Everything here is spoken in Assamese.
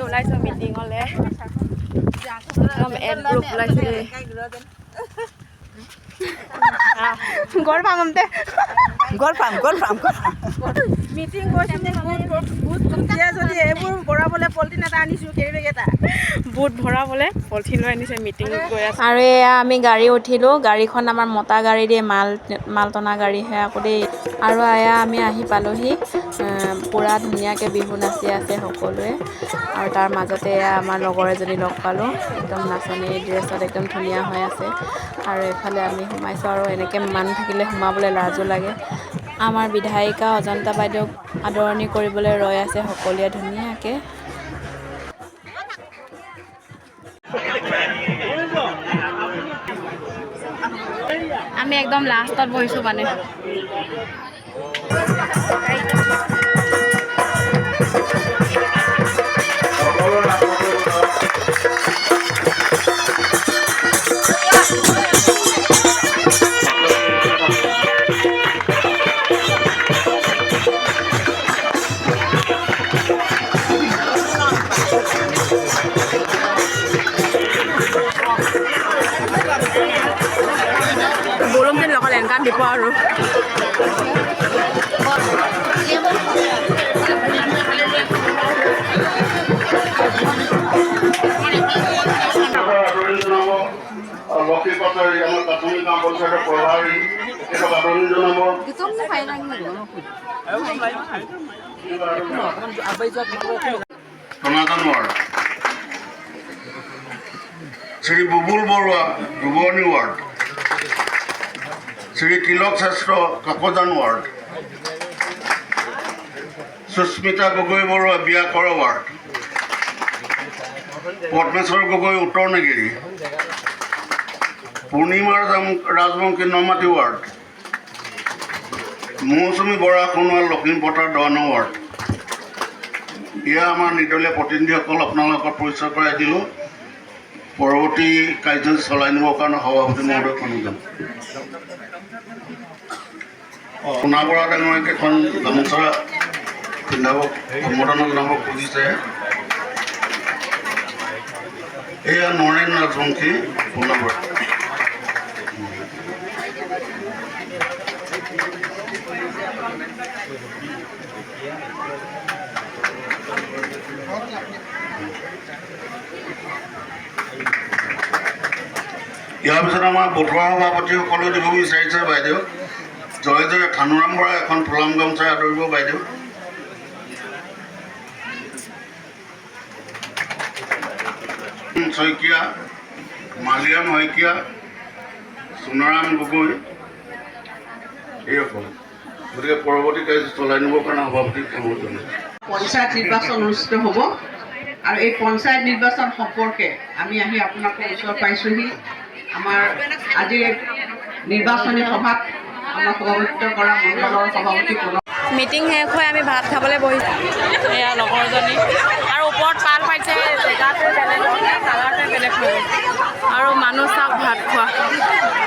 ওলাইছোঁ মিটিঙলৈ একদম এড গ্ৰুপ ওলাইছে গড় পাম দে গড় পাম মিটিং গৈছোঁ বুট দিয়ে যদি এইবোৰ ভৰাবলৈ পলিথিন এটা আনিছোঁ কেৰি বেগ এটা বুট ভৰাবলৈ পলিথিন লৈ আনিছে মিটিং গৈ আছে আৰু এয়া আমি গাড়ী উঠিলোঁ গাড়ীখন আমাৰ মতা গাড়ী দিয়ে মাল টনা গাড়ীহে আকৌ দেই আৰু এয়া আমি আহি পালোহি পূৰা ধুনীয়াকৈ বিহু নাচি আছে সকলোৱে আৰু তাৰ মাজতে এয়া আমাৰ লগৰ এজনী লগ পালোঁ একদম নাচনী ড্ৰেছত একদম ধুনীয়া হৈ আছে আৰু এইফালে আমি সোমাইছোঁ আৰু এনেকৈ মানুহ থাকিলে সোমাবলৈ লাজো লাগে আমাৰ বিধায়িকা অজন্তা বাইদেউক আদৰণি কৰিবলৈ ৰৈ আছে সকলোৱে ধুনীয়াকৈ আমি একদম লাষ্টত বহিছোঁ মানে বলুম যেন লগৰ এনকাম দিব আৰু লক্ষী পাচাৰী আমাৰ প্ৰাথমিক গাঁও পঞ্চায়তৰ প্ৰভাৰী তেখেতক আদৰণি জনাব সনাতন ৱাৰ্ড শ্ৰী বুবুল বৰুৱা দুবৰ্ণী ৱাৰ্ড শ্ৰী তিলক শ্ৰেষ্ঠ কাকজান ৱাৰ্ড সুস্মিতা গগৈ বৰুৱা বিয়াকৰ ৱাৰ্ড পদ্মেশ্বৰ গগৈ উত্তৰ নেগিৰি পূৰ্ণিমাৰ ৰাজবংশী নমাটি ৱাৰ্ড মৌচুমী বৰা সোণোৱাল লখিমপুৰ 10 নং ৱাৰ্ড এয়া আমাৰ নিৰ্দলীয় প্ৰতিনিধিসকল আপোনালোকৰ পৰিচয় কৰাই দিলোঁ পৰৱৰ্তী কাৰ্যসূচী চলাই নিবৰ কাৰণে সভাপতি মহোদয় অনুযায়ী সোণা বৰা ডাঙৰীয়াক এখন গামোচা পিন্ধাব সম্বোধন জনাব খুজিছে এয়া নৰেন ৰাজবংশী সোণা বৰা ইয়াৰ পিছত আমাৰ বুধবাৰ সভাপতিসকলেও দিব বিচাৰিছে বাইদেউ জয় জয় থানুৰাম বৰা এখন ফুলাম গামোচাই আদৰিব বাইদেউ শইকীয়া মালিয়াম শইকীয়া সোণাৰাম গগৈ এইসকল গতিকে পৰৱৰ্তী কাৰ্য চলাই নিবৰ কাৰণে সভাপতিক অনুৰোধ জনাইছোঁ পঞ্চায়ত নিৰ্বাচন অনুষ্ঠিত হ'ব আৰু এই পঞ্চায়ত নিৰ্বাচন সম্পৰ্কে আমি আহি আপোনালোকৰ ওচৰত পাইছোঁহি আমাৰ আজিৰ নিৰ্বাচনী সভাত আমাৰ সভাপতিত্ব কৰা মণ্ডলৰ সভাপতি মিটিং শেষ হৈ আমি ভাত খাবলৈ বহিছোঁ এয়া লগৰজনী আৰু ওপৰত পাল পাইছে জেগাটোৱে বেলেগ কালাৰটোৱে বেলেগ হৈ আৰু মানুহ চাওক ভাত খোৱা